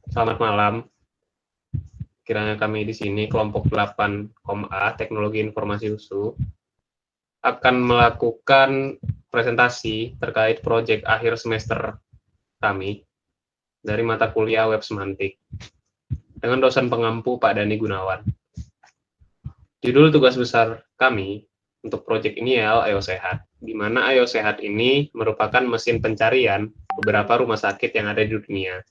Selamat malam. Kiranya kami di sini kelompok 8,A Teknologi Informasi USU akan melakukan presentasi terkait proyek akhir semester kami dari mata kuliah Web Semantik dengan dosen pengampu Pak Dani Gunawan. Judul tugas besar kami untuk proyek ini adalah Ayo Sehat, di mana Ayo Sehat ini merupakan mesin pencarian beberapa rumah sakit yang ada di dunia.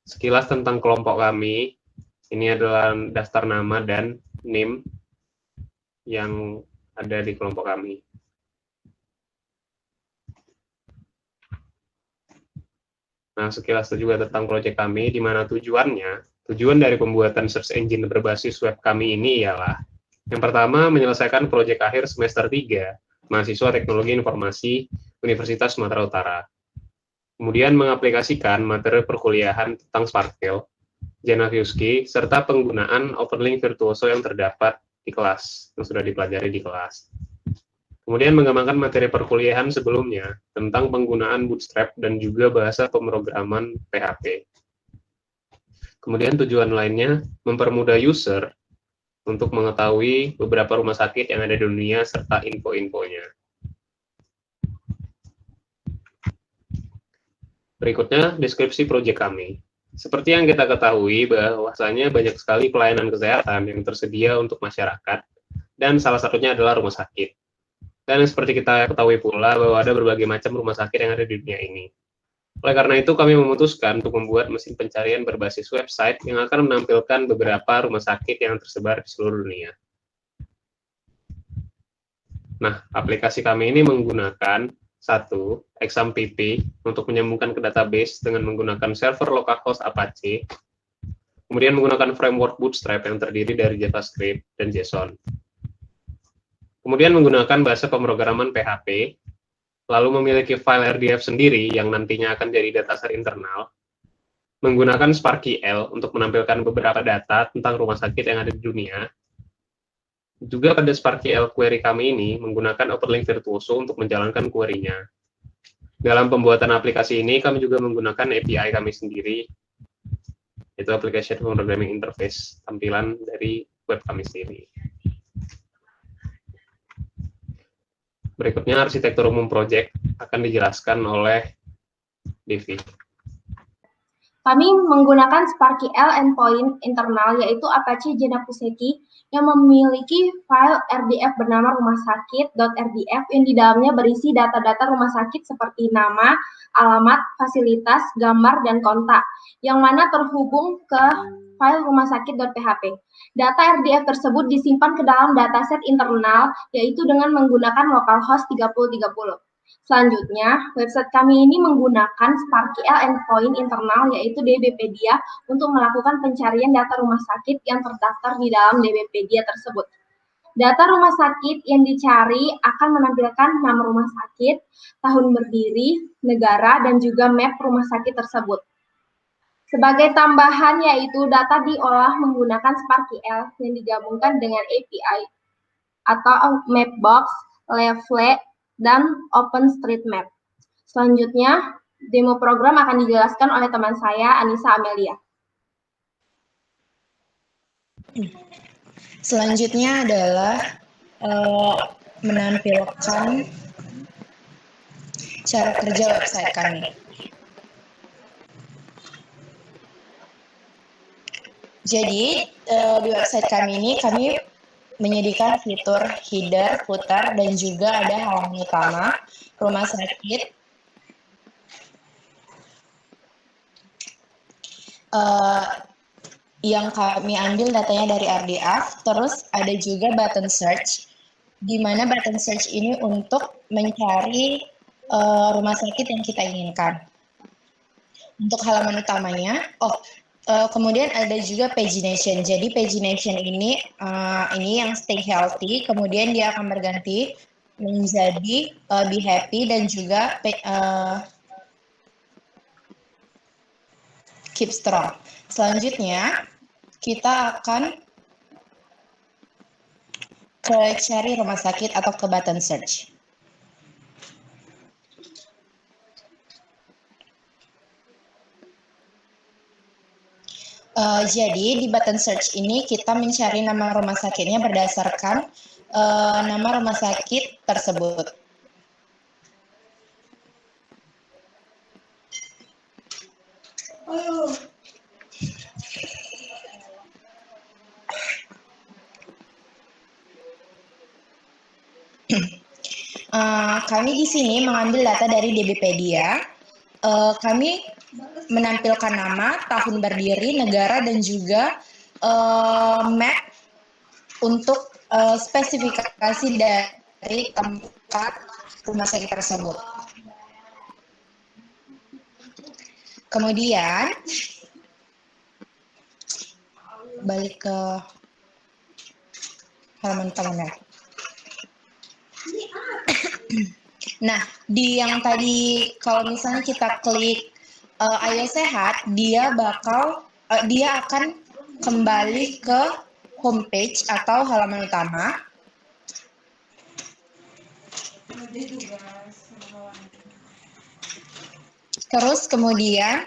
Sekilas tentang kelompok kami, ini adalah daftar nama dan NIM yang ada di kelompok kami. Nah, sekilas juga tentang proyek kami, di mana tujuan dari pembuatan search engine berbasis web kami ini ialah yang pertama, menyelesaikan proyek akhir semester 3, mahasiswa Teknologi Informasi Universitas Sumatera Utara. Kemudian mengaplikasikan materi perkuliahan tentang Sparkle, Janaviuski, serta penggunaan OpenLink Virtuoso yang terdapat di kelas, yang sudah dipelajari di kelas. Kemudian mengembangkan materi perkuliahan sebelumnya tentang penggunaan Bootstrap dan juga bahasa pemrograman PHP. Kemudian tujuan lainnya, mempermudah user untuk mengetahui beberapa rumah sakit yang ada di dunia serta info-infonya. Berikutnya, deskripsi proyek kami. Seperti yang kita ketahui, bahwasanya banyak sekali pelayanan kesehatan yang tersedia untuk masyarakat, dan salah satunya adalah rumah sakit. Dan seperti kita ketahui pula bahwa ada berbagai macam rumah sakit yang ada di dunia ini. Oleh karena itu, kami memutuskan untuk membuat mesin pencarian berbasis website yang akan menampilkan beberapa rumah sakit yang tersebar di seluruh dunia. Nah, aplikasi kami ini menggunakan satu, XAMPP untuk menyambungkan ke database dengan menggunakan server localhost Apache, kemudian menggunakan framework Bootstrap yang terdiri dari JavaScript dan JSON. Kemudian menggunakan bahasa pemrograman PHP, lalu memiliki file RDF sendiri yang nantinya akan jadi dataset internal, menggunakan SparkyL untuk menampilkan beberapa data tentang rumah sakit yang ada di dunia. Juga pada SparkyL query kami ini menggunakan OpenLink Virtuoso untuk menjalankan query-nya. Dalam pembuatan aplikasi ini, kami juga menggunakan API kami sendiri, yaitu Application Programming Interface, tampilan dari web kami sendiri. Berikutnya, arsitektur umum project akan dijelaskan oleh Devi. Kami menggunakan SparkyL endpoint internal, yaitu Apache Janaviuski, yang memiliki file RDF bernama rumah sakit.rdf yang di dalamnya berisi data-data rumah sakit seperti nama, alamat, fasilitas, gambar, dan kontak, yang mana terhubung ke file rumah sakit.php. Data RDF tersebut disimpan ke dalam dataset internal, yaitu dengan menggunakan localhost 3030. Selanjutnya, website kami ini menggunakan SparkyL endpoint internal, yaitu DBpedia, untuk melakukan pencarian data rumah sakit yang terdaftar di dalam DBpedia tersebut. Data rumah sakit yang dicari akan menampilkan nama rumah sakit, tahun berdiri, negara, dan juga map rumah sakit tersebut. Sebagai tambahan, yaitu data diolah menggunakan SparkyL yang digabungkan dengan API atau Mapbox, Leaflet, dan OpenStreetMap. Selanjutnya, demo program akan dijelaskan oleh teman saya, Anissa Amelia. Selanjutnya adalah menampilkan cara kerja website kami. Jadi, di website kami ini kami menyediakan fitur header, footer, dan juga ada halaman utama, rumah sakit, yang kami ambil datanya dari RDF, terus ada juga button search, di mana button search ini untuk mencari rumah sakit yang kita inginkan. Untuk halaman utamanya, kemudian ada juga pagination. Jadi pagination ini yang stay healthy, kemudian dia akan berganti menjadi be happy dan juga keep strong. Selanjutnya kita akan ke cari rumah sakit atau ke button search. Jadi di button search ini kita mencari nama rumah sakitnya berdasarkan nama rumah sakit tersebut. Kami di sini mengambil data dari DBpedia. Kami menampilkan nama, tahun berdiri, negara, dan juga map untuk spesifikasi dari tempat rumah sakit tersebut. Kemudian, balik ke halaman utama. Nah, di yang tadi kalau misalnya kita klik Ayo Sehat, dia akan kembali ke homepage atau halaman utama. Terus kemudian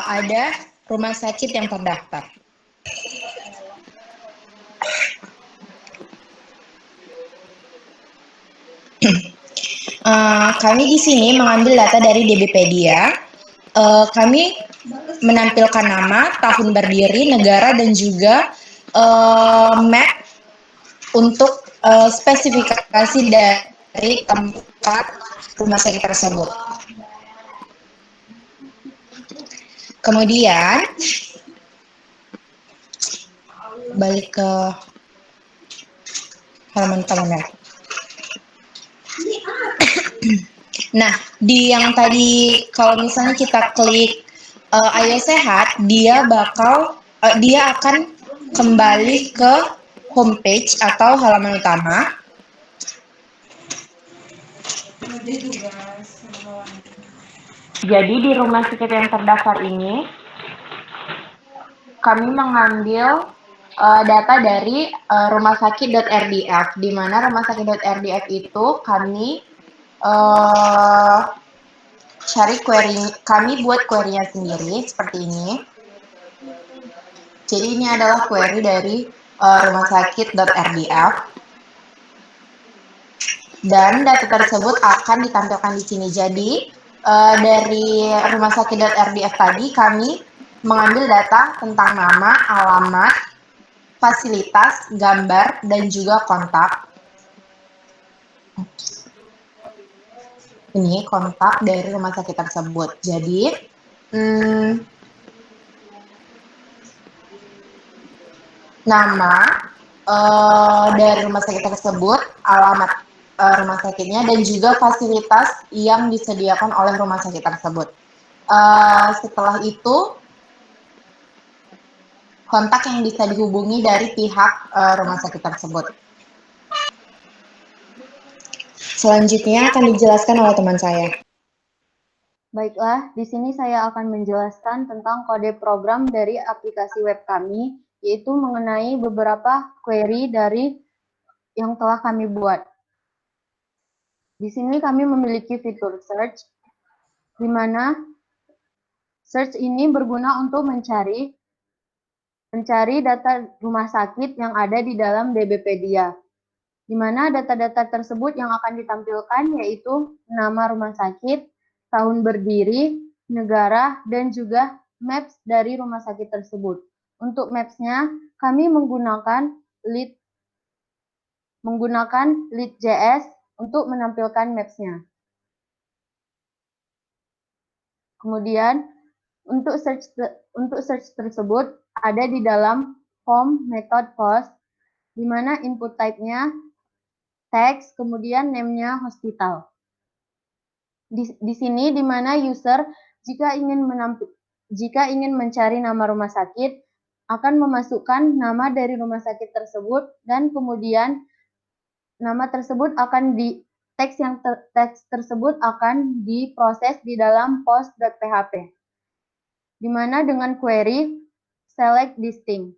ada rumah sakit yang terdaftar. Kami di sini mengambil data dari DBpedia. Kami menampilkan nama, tahun berdiri, negara, dan juga map untuk spesifikasi dari tempat rumah sakit tersebut. Kemudian, balik ke halaman utama. Nah, di yang tadi kalau misalnya kita klik Ayo Sehat, dia akan kembali ke homepage atau halaman utama. Jadi di rumah sakit yang terdaftar ini, kami mengambil data dari rumah sakit.rdf, di mana rumah sakit.rdf itu kami cari query, kami buat query-nya sendiri seperti ini. Jadi ini adalah query dari rumah sakit.rdf. Dan data tersebut akan ditampilkan di sini. Jadi dari rumah sakit.rdf tadi kami mengambil data tentang nama, alamat, fasilitas, gambar, dan juga kontak. Ini kontak dari rumah sakit tersebut. Jadi nama dari rumah sakit tersebut, alamat rumah sakitnya, dan juga fasilitas yang disediakan oleh rumah sakit tersebut. Setelah itu, kontak yang bisa dihubungi dari pihak rumah sakit tersebut. Selanjutnya akan dijelaskan oleh teman saya. Baiklah, di sini saya akan menjelaskan tentang kode program dari aplikasi web kami, yaitu mengenai beberapa query dari yang telah kami buat. Di sini kami memiliki fitur search, di mana search ini berguna untuk mencari data rumah sakit yang ada di dalam DBpedia, di mana data-data tersebut yang akan ditampilkan yaitu nama rumah sakit, tahun berdiri, negara, dan juga maps dari rumah sakit tersebut. Untuk maps-nya, kami menggunakan lead.js untuk menampilkan maps-nya. Kemudian, untuk search tersebut ada di dalam form method post, di mana input type-nya teks, kemudian name-nya hospital. Di sini di mana user jika ingin mencari nama rumah sakit akan memasukkan nama dari rumah sakit tersebut, dan kemudian nama tersebut akan teks tersebut akan diproses di dalam post.php, di mana dengan query select distinct.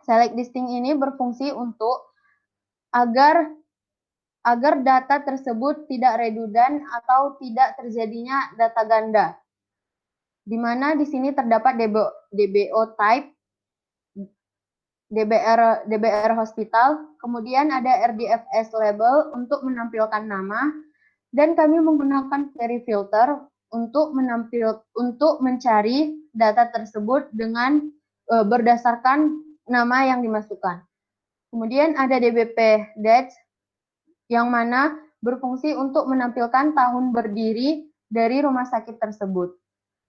Select distinct ini berfungsi untuk agar data tersebut tidak redundant atau tidak terjadinya data ganda. di mana di sini terdapat DBO type, DBR hospital, kemudian ada RDFS label untuk menampilkan nama, dan kami menggunakan query filter untuk mencari data tersebut dengan berdasarkan nama yang dimasukkan. Kemudian ada DBP dates yang mana berfungsi untuk menampilkan tahun berdiri dari rumah sakit tersebut.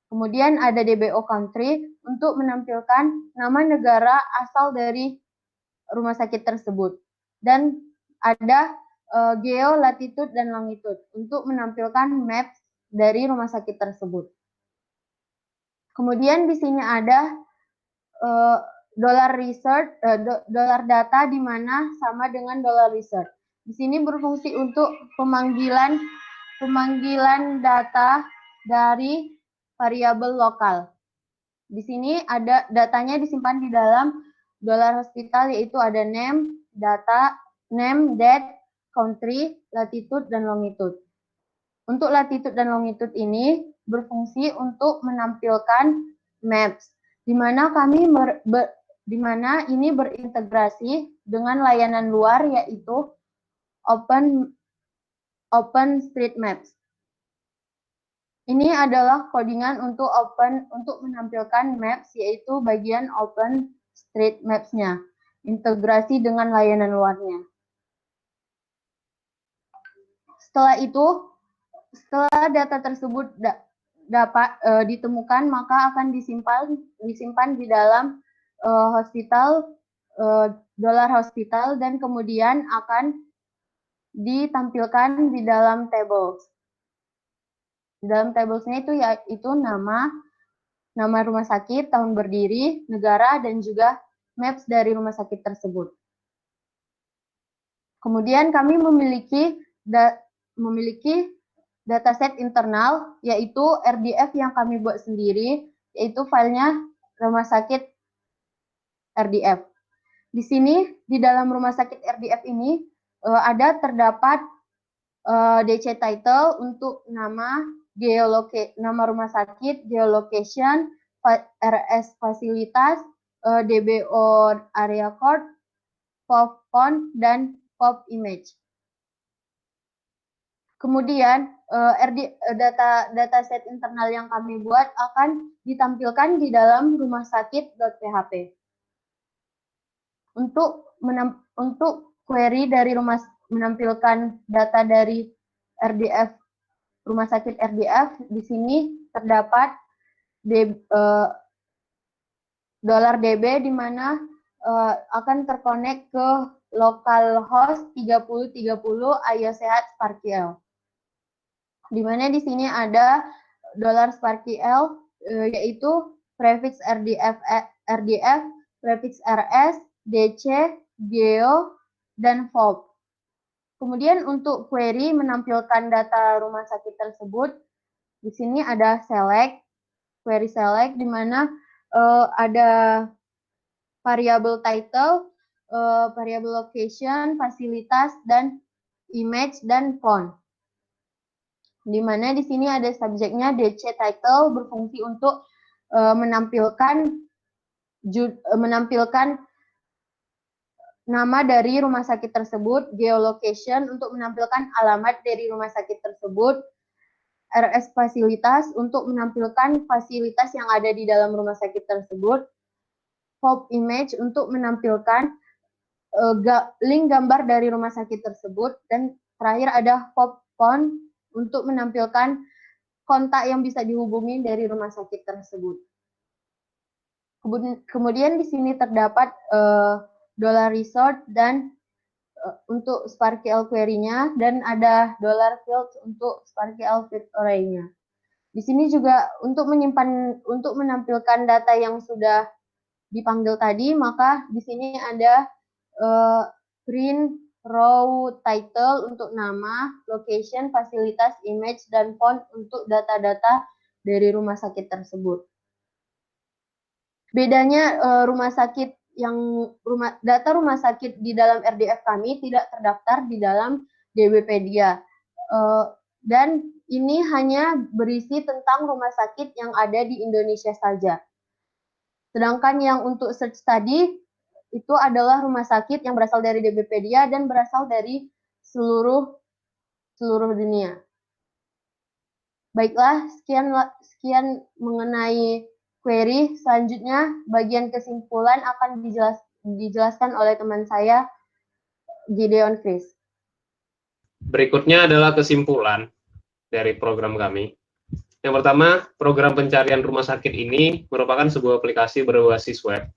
Kemudian ada DBO country untuk menampilkan nama negara asal dari rumah sakit tersebut. Dan ada geo, latitude, dan longitude untuk menampilkan maps dari rumah sakit tersebut. Kemudian di sini ada dollar data di mana sama dengan dollar research. Di sini berfungsi untuk pemanggilan data dari variabel lokal. Di sini ada datanya disimpan di dalam dollar hospital, yaitu ada name, data, name, date, country, latitude, dan longitude. Untuk latitude dan longitude ini berfungsi untuk menampilkan maps, di mana ini berintegrasi dengan layanan luar, yaitu OpenStreetMaps. Ini adalah codingan untuk menampilkan maps, yaitu bagian OpenStreetMaps-nya, integrasi dengan layanan luarnya. Setelah data tersebut dapat ditemukan, maka akan disimpan di dalam dollar hospital, dan kemudian akan ditampilkan di dalam tables. Dalam tablesnya yaitu nama rumah sakit, tahun berdiri, negara, dan juga maps dari rumah sakit tersebut. Kemudian kami memiliki dataset internal, yaitu RDF yang kami buat sendiri, yaitu filenya rumah sakit RDF. Di sini, di dalam rumah sakit RDF ini, terdapat DC title untuk nama rumah sakit, geolocation, RS fasilitas, DBO area code, POP font, dan POP image. Kemudian dataset internal yang kami buat akan ditampilkan di dalam rumah sakit.php. Untuk query dari menampilkan data dari RDF rumah sakit RDF, di sini terdapat $DB di mana akan terkonek ke localhost 3030 Ayo Sehat Sparky-L. Di mana di sini ada $Sparky-L, yaitu prefix RDF, prefix RS, DC, geo, dan FOB. Kemudian untuk query menampilkan data rumah sakit tersebut, di sini ada query select, di mana ada variabel title, variabel location, fasilitas, dan image, dan font. Di mana di sini ada subjeknya DC title, berfungsi untuk menampilkan nama dari rumah sakit tersebut, geolocation untuk menampilkan alamat dari rumah sakit tersebut, RS fasilitas untuk menampilkan fasilitas yang ada di dalam rumah sakit tersebut, POP image untuk menampilkan link gambar dari rumah sakit tersebut, dan terakhir ada POP font untuk menampilkan kontak yang bisa dihubungi dari rumah sakit tersebut. Kemudian di sini terdapat $resort dan untuk Sparky-L query-nya, dan ada $fields untuk Sparky-L field array-nya. Di sini juga untuk menampilkan data yang sudah dipanggil tadi, maka di sini ada print row title untuk nama, location, fasilitas, image, dan font untuk data-data dari rumah sakit tersebut. Bedanya data rumah sakit di dalam RDF kami tidak terdaftar di dalam DBpedia, dan ini hanya berisi tentang rumah sakit yang ada di Indonesia saja. Sedangkan yang untuk search tadi itu adalah rumah sakit yang berasal dari DBpedia dan berasal dari seluruh dunia. Baiklah, sekian mengenai query. Selanjutnya, bagian kesimpulan akan dijelaskan oleh teman saya, Gideon Chris. Berikutnya adalah kesimpulan dari program kami. Yang pertama, program pencarian rumah sakit ini merupakan sebuah aplikasi berbasis web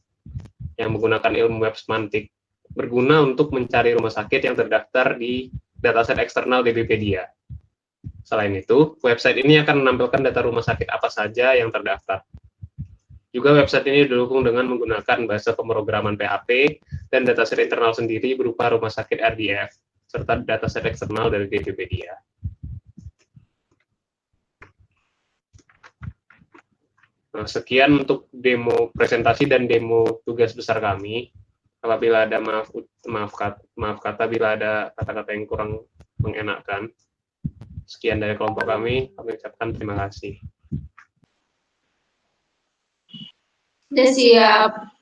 yang menggunakan ilmu web semantik, berguna untuk mencari rumah sakit yang terdaftar di dataset eksternal DBpedia. Selain itu, website ini akan menampilkan data rumah sakit apa saja yang terdaftar. Juga website ini didukung dengan menggunakan bahasa pemrograman PHP dan dataset internal sendiri berupa rumah sakit RDF, serta dataset eksternal dari DBpedia. Nah, sekian untuk demo presentasi dan demo tugas besar kami. Apabila ada maaf kata bila ada kata-kata yang kurang mengenakan. Sekian dari kelompok kami ucapkan terima kasih. Sudah siap.